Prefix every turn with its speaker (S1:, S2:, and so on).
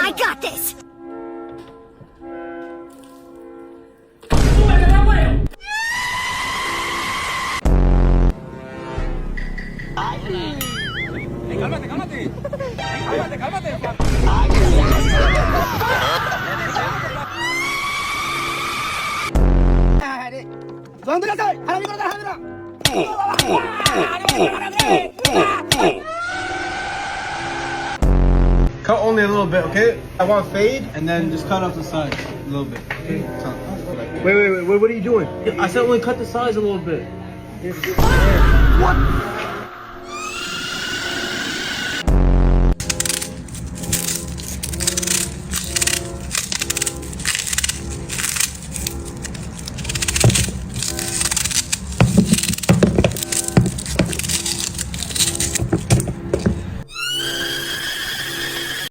S1: I got this!
S2: Cálmate, cálmate. Cálmate, cálmate.
S3: Cut only a little bit, okay? I want fade, and then just cut off the sides a little bit. Okay? Wait, what are you doing? I said only cut the sides a little bit. What?